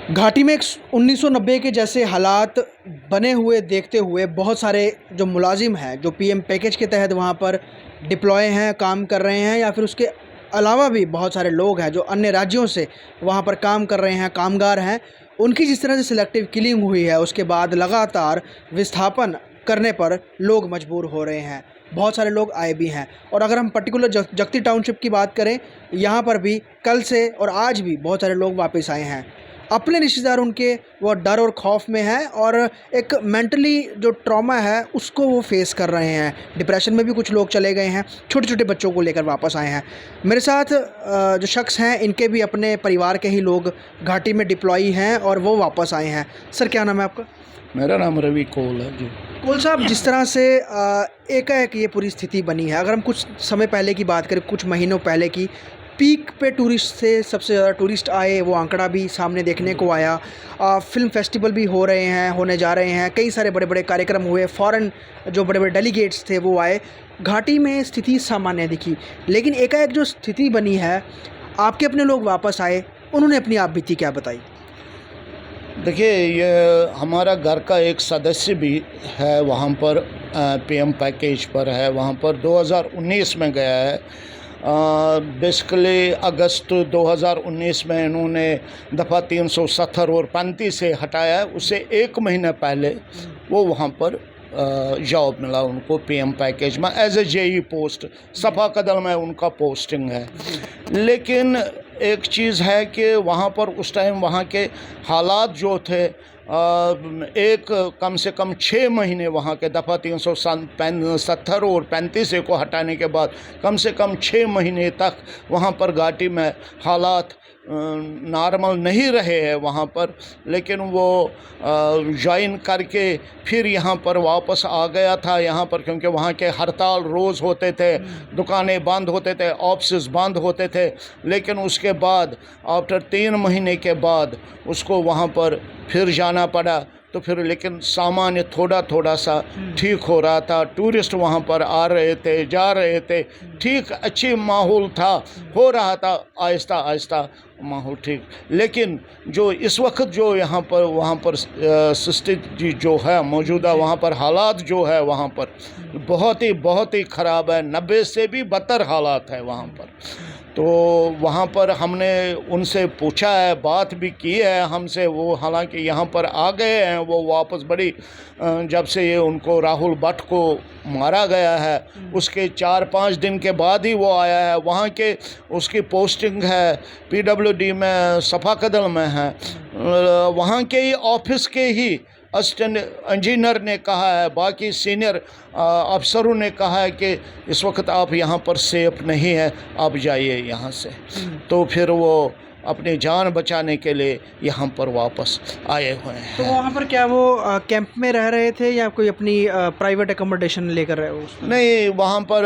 घाटी में 1990 के जैसे हालात बने हुए देखते हुए बहुत सारे जो मुलाजिम हैं, जो पीएम पैकेज के तहत वहाँ पर डिप्लॉय हैं, काम कर रहे हैं, या फिर उसके अलावा भी बहुत सारे लोग हैं जो अन्य राज्यों से वहाँ पर काम कर रहे हैं, कामगार हैं। उनकी जिस तरह से सिलेक्टिव किलिंग हुई है, उसके बाद लगातार विस्थापन करने पर लोग मजबूर हो रहे हैं। बहुत सारे लोग आए भी हैं, और अगर हम पर्टिकुलर जगती टाउनशिप की बात करें, यहाँ पर भी कल से और आज भी बहुत सारे लोग वापस आए हैं। अपने रिश्तेदार उनके वो डर और खौफ में हैं, और एक मेंटली जो ट्रॉमा है उसको वो फेस कर रहे हैं। डिप्रेशन में भी कुछ लोग चले गए हैं, छोटे छोटे बच्चों को लेकर वापस आए हैं। मेरे साथ जो शख्स हैं, इनके भी अपने परिवार के ही लोग घाटी में डिप्लॉई हैं और वो वापस आए हैं। सर, क्या नाम है आपका? मेरा नाम रवि कोल है जी। कोल साहब, जिस तरह से एकाएक ये पूरी स्थिति बनी है, अगर हम कुछ समय पहले की बात करें, कुछ महीनों पहले की, पीक पे टूरिस्ट से सबसे ज़्यादा टूरिस्ट आए, वो आंकड़ा भी सामने देखने को आया। फ़िल्म फेस्टिवल भी हो रहे हैं, होने जा रहे हैं, कई सारे बड़े बड़े कार्यक्रम हुए, फ़ॉरेन जो बड़े बड़े डेलीगेट्स थे वो आए। घाटी में स्थिति सामान्य दिखी, लेकिन एकाएक जो स्थिति बनी है, आपके अपने लोग वापस आए, उन्होंने अपनी आप बीती क्या बताई? देखिए, ये हमारा घर का एक सदस्य भी है वहाँ पर, पीएम पैकेज पर है, वहाँ पर 2019 में गया है। बेसिकली अगस्त 2019 में इन्होंने दफ़ा 370 और 35 से हटाया है। उससे एक महीने पहले वो वहाँ पर जॉब मिला उनको पीएम पैकेज में एज ए जेई पोस्ट, सफा कदल में उनका पोस्टिंग है। लेकिन एक चीज़ है कि वहाँ पर उस टाइम वहाँ के हालात जो थे, एक कम से कम 6 महीने वहाँ के दफ़ा 370 और 35 को हटाने के बाद कम से कम 6 महीने तक वहाँ पर घाटी में हालात नॉर्मल नहीं रहे हैं वहाँ पर। लेकिन वो ज्वाइन करके फिर यहाँ पर वापस आ गया था यहाँ पर, क्योंकि वहाँ के हड़ताल रोज़ होते थे, दुकानें बंद होते थे, ऑफिस बंद होते थे। लेकिन उसके बाद आफ्टर 3 महीने के बाद उसको वहाँ पर फिर जाना पड़ा। तो फिर लेकिन सामान्य थोड़ा थोड़ा सा ठीक हो रहा था, टूरिस्ट वहाँ पर आ रहे थे, जा रहे थे, ठीक अच्छी माहौल था, हो रहा था, आहिस्ता आहिस्ता माहौल ठीक। लेकिन जो इस वक्त जो यहाँ पर वहाँ पर स्थिति जो है मौजूदा, वहाँ पर हालात जो है वहाँ पर बहुत ही ख़राब है। 90 से भी बदतर हालात है वहाँ पर। तो वहाँ पर हमने उनसे पूछा है, बात भी की है हमसे, वो हालांकि यहाँ पर आ गए हैं, वो वापस बड़ी जब से ये उनको राहुल भट्ट को मारा गया है उसके 4-5 दिन के बाद ही वो आया है। वहाँ के उसकी पोस्टिंग है पीडब्ल्यूडी में, सफा कदल में है। वहाँ के ही ऑफिस के ही असिस्टेंट इंजीनियर ने कहा है, बाकी सीनियर अफसरों ने कहा है कि इस वक्त आप यहाँ पर सेफ नहीं है, आप जाइए यहाँ से। तो फिर वो अपनी जान बचाने के लिए यहाँ पर वापस आए हुए तो हैं। वहाँ पर क्या वो कैंप में रह रहे थे, या कोई अपनी प्राइवेट एकोमोडेशन लेकर रहे हो? नहीं, वहाँ पर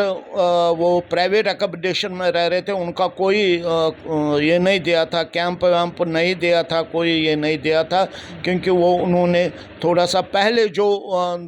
वो प्राइवेट अकोमोडेशन में रह रहे थे। उनका कोई ये नहीं दिया था, कैंप वैम्प नहीं दिया था, कोई ये नहीं दिया था, क्योंकि वो उन्होंने थोड़ा सा पहले जो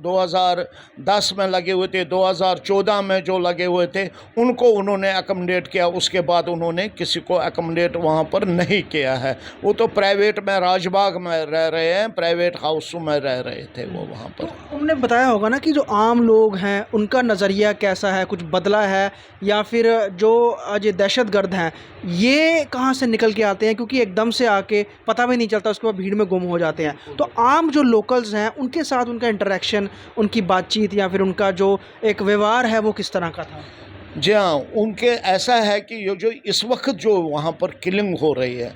2010 में लगे हुए थे, 2014 में जो लगे हुए थे, उनको उन्होंने अकोमोडेट किया। उसके बाद उन्होंने किसी को अकोमोडेट वहाँ पर नहीं किया है। वो तो प्राइवेट में राजबाग में रह रहे हैं, प्राइवेट हाउस में रह रहे थे वो वहाँ पर। तो उन्होंने बताया होगा ना कि जो आम लोग हैं उनका नज़रिया कैसा है, कुछ बदला है, या फिर जो आज ये दहशतगर्द हैं ये कहाँ से निकल के आते हैं, क्योंकि एकदम से आके पता भी नहीं चलता, उसके बाद भीड़ में गुम हो जाते हैं। तो आम जो लोकल्स हैं उनके साथ उनका इंटरेक्शन, उनकी बातचीत, या फिर उनका जो एक व्यवहार है वो किस तरह का था? जी हाँ, उनके ऐसा है कि ये जो इस वक्त जो वहाँ पर किलिंग हो रही है,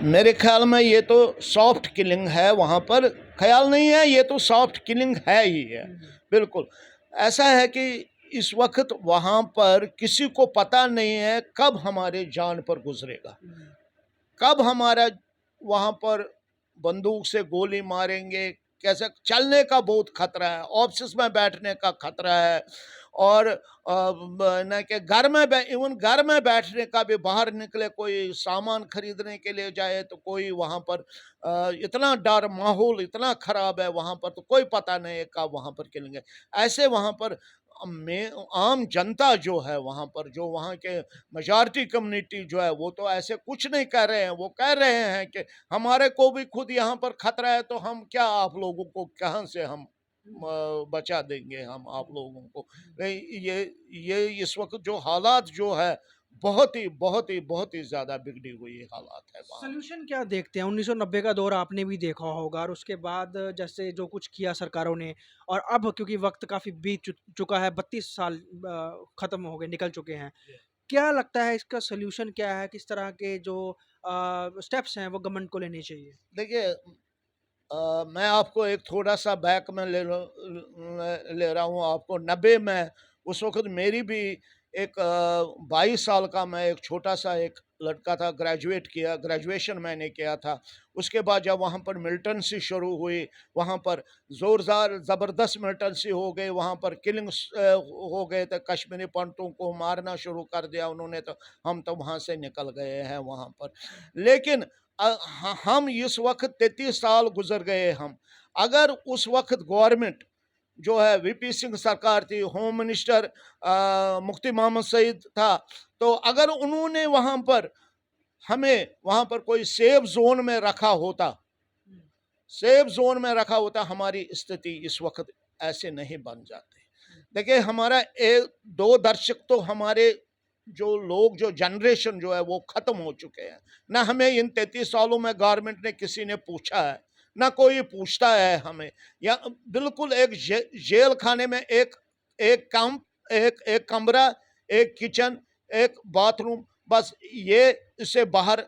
मेरे ख्याल में ये तो सॉफ्ट किलिंग है वहाँ पर। ख्याल नहीं है, ये तो सॉफ्ट किलिंग है ही है, बिल्कुल। ऐसा है कि इस वक्त वहाँ पर किसी को पता नहीं है कब हमारे जान पर गुजरेगा, कब हमारा वहाँ पर बंदूक से गोली मारेंगे, कैसे। चलने का बहुत खतरा है, ऑफिस में बैठने का खतरा है, और न कि घर में इवन घर में बैठने का भी, बाहर निकले कोई सामान खरीदने के लिए जाए तो कोई वहाँ पर इतना डर, माहौल इतना ख़राब है वहाँ पर, तो कोई पता नहीं है कब वहाँ पर किलेंगे। ऐसे वहाँ पर आम जनता जो है वहाँ पर, जो वहाँ के मेजॉरिटी कम्युनिटी जो है, वो तो ऐसे कुछ नहीं कह रहे हैं। वो कह रहे हैं कि हमारे को भी खुद यहाँ पर खतरा है, तो हम क्या आप लोगों को कहाँ से हम बचा देंगे हम आप लोगों को। ये इस वक्त जो हालात जो है, बहुत ही ज़्यादा बिगड़ी हुई हालात है वहाँ। सॉल्यूशन क्या देखते हैं? 1990 का दौर आपने भी देखा होगा और उसके बाद जैसे जो कुछ किया सरकारों ने, और अब क्योंकि वक़्त काफ़ी बीत चुका है, 32 साल ख़त्म हो गए, निकल चुके हैं। क्या लगता है इसका सॉल्यूशन क्या है? किस तरह के जो स्टेप्स हैं वो गवर्नमेंट को लेने चाहिए? देखिए, मैं आपको एक थोड़ा-सा बैक में ले रहा हूँ आपको। 90 में उस वक़्त मेरी भी एक 22 साल का मैं एक छोटा-सा एक लड़का था, ग्रेजुएशन मैंने किया था। उसके बाद जब वहाँ पर मिलिटेंसी शुरू हुई, वहाँ पर ज़ोरदार ज़बरदस्त मिलिटेंसी हो गई, वहाँ पर किलिंग्स हो गए थे, कश्मीरी पंडितों को मारना शुरू कर दिया उन्होंने, तो हम तो वहाँ से निकल गए हैं वहाँ पर। लेकिन हम इस वक्त 33 साल गुजर गए हम। अगर उस वक्त गवर्नमेंट जो है, वीपी सिंह सरकार थी, होम मिनिस्टर मुफ्ती मोहम्मद सईद था, तो अगर उन्होंने वहाँ पर हमें वहाँ पर कोई सेफ जोन में रखा होता, हमारी स्थिति इस वक्त ऐसे नहीं बन जाती। देखिए, हमारा एक दो दशक तो हमारे जो लोग, जो जनरेशन जो है, वो खत्म हो चुके हैं। ना हमें इन 33 सालों में गवर्नमेंट ने किसी ने पूछा है, ना कोई पूछता है हमें। या बिल्कुल एक जेल खाने में एक एक कम एक कमरा, एक किचन, एक बाथरूम, बस ये, इससे बाहर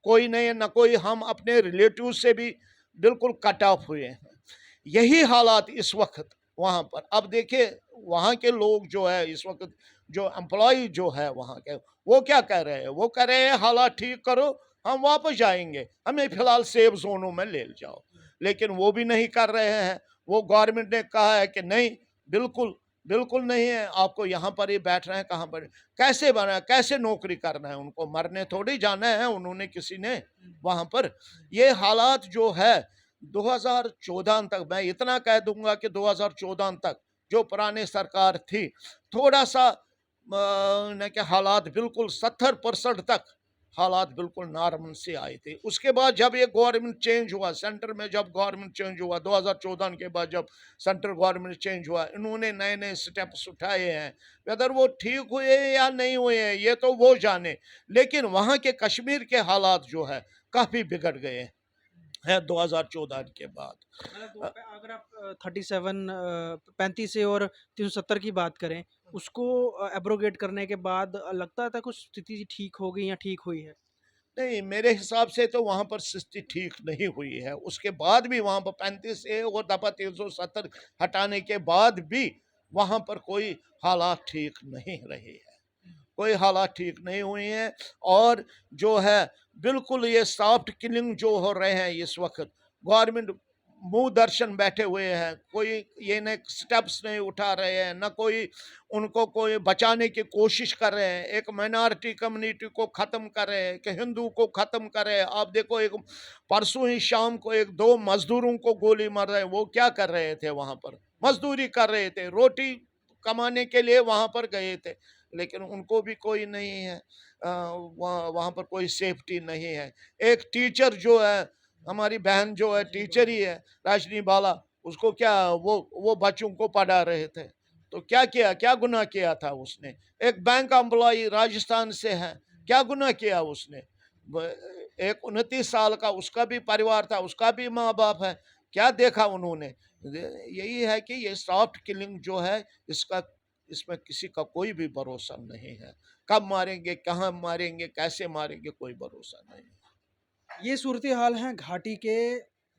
कोई नहीं है। ना कोई, हम अपने रिलेटिव से भी बिल्कुल कट ऑफ हुए हैं। यही हालात इस वक्त वहाँ पर। अब देखिए, वहाँ के लोग जो है इस वक्त, जो एम्प्लॉय जो है वहाँ के, वो क्या कह रहे हैं? वो कह रहे हैं हालात ठीक करो, हम वापस जाएंगे, हमें फिलहाल सेफ जोनों में ले जाओ। लेकिन वो भी नहीं कर रहे हैं। वो गवर्नमेंट ने कहा है कि नहीं, बिल्कुल बिल्कुल नहीं है, आपको यहाँ पर ही बैठना है। कहाँ पर, कैसे बना, कैसे नौकरी करना है? उनको मरने थोड़ी जाना है उन्होंने, किसी ने वहाँ पर। ये हालात जो है 2014 तक, मैं इतना कह दूंगा कि 2014 तक जो पुरानी सरकार थी, थोड़ा सा कि हालात बिल्कुल 70% तक हालात बिल्कुल नॉर्मल से आए थे। उसके बाद जब ये गवर्नमेंट चेंज हुआ, सेंटर में जब गवर्नमेंट चेंज हुआ 2014 के बाद, जब सेंट्रल गवर्नमेंट चेंज हुआ, इन्होंने नए नए स्टेप्स उठाए हैं। वेदर वो ठीक हुए या नहीं हुए हैं, ये तो वो जाने। लेकिन वहाँ के कश्मीर के हालात जो है, काफ़ी बिगड़ गए हैं 2014 के बाद। मतलब अगर आप 35 से और 370 की बात करें, उसको एब्रोगेट करने के बाद लगता था कुछ स्थिति ठीक हो गई या ठीक हुई है? नहीं, मेरे हिसाब से तो वहाँ पर स्थिति ठीक नहीं हुई है। उसके बाद भी वहाँ पर 35 ए और दफ़ा 370 हटाने के बाद भी वहाँ पर कोई हालात ठीक नहीं रहे हैं। कोई हालात ठीक नहीं हुए हैं। और जो है, बिल्कुल ये सॉफ्ट किलिंग जो हो रहे हैं इस वक्त, गवर्नमेंट मुंह दर्शन बैठे हुए हैं। कोई ये न स्टेप्स नहीं उठा रहे हैं, ना कोई उनको कोई बचाने की कोशिश कर रहे हैं। एक माइनॉरिटी कम्युनिटी को ख़त्म कर रहे हैं, कि हिंदू को ख़त्म कर रहे हैं। आप देखो, एक परसों ही शाम को एक दो मजदूरों को गोली मार रहे हैं। वो क्या कर रहे थे वहाँ पर? मजदूरी कर रहे थे, रोटी कमाने के लिए वहाँ पर गए थे। लेकिन उनको भी कोई नहीं है, वहाँ पर कोई सेफ्टी नहीं है। एक टीचर जो है, हमारी बहन जो है टीचर ही है, राजनी बाला, उसको क्या, वो बच्चों को पढ़ा रहे थे, तो क्या किया, क्या गुनाह किया था उसने? एक बैंक एम्प्लॉय राजस्थान से है, क्या गुनाह किया उसने? एक 29 साल का उसका भी परिवार था, उसका भी माँ बाप है, क्या देखा उन्होंने? यही है कि ये सॉफ्ट किलिंग जो है, इसका, इसमें किसी का कोई भी भरोसा नहीं है। कब मारेंगे, कहाँ मारेंगे, कैसे मारेंगे, कोई भरोसा नहीं है। ये सूरत-ए-हाल है घाटी के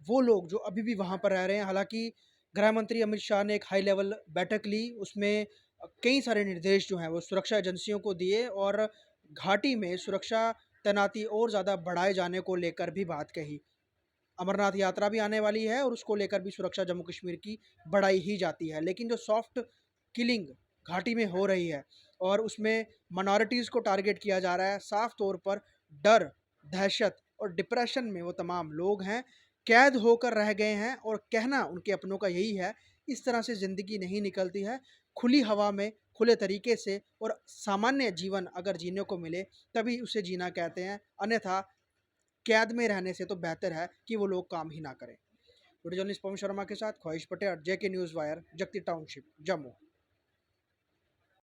वो लोग जो अभी भी वहाँ पर रह रहे हैं। हालाँकि गृह मंत्री अमित शाह ने एक हाई लेवल बैठक ली, उसमें कई सारे निर्देश जो हैं वो सुरक्षा एजेंसियों को दिए और घाटी में सुरक्षा तैनाती और ज़्यादा बढ़ाए जाने को लेकर भी बात कही। अमरनाथ यात्रा भी आने वाली है और उसको लेकर भी सुरक्षा जम्मू कश्मीर की बढ़ाई ही जाती है। लेकिन जो सॉफ्ट किलिंग घाटी में हो रही है और उसमें माइनॉरिटीज़ को टारगेट किया जा रहा है, साफ तौर पर डर, दहशत और डिप्रेशन में वो तमाम लोग हैं, कैद होकर रह गए हैं और कहना उनके अपनों का यही है, इस तरह से ज़िंदगी नहीं निकलती है। खुली हवा में खुले तरीके से और सामान्य जीवन अगर जीने को मिले तभी उसे जीना कहते हैं, अन्यथा कैद में रहने से तो बेहतर है कि वो लोग काम ही ना करें। वीडियो जर्नलिस्ट पवन शर्मा के साथ ख्वाहिश पटेल, जेके न्यूज़ वायर, जगती टाउनशिप, जम्मू।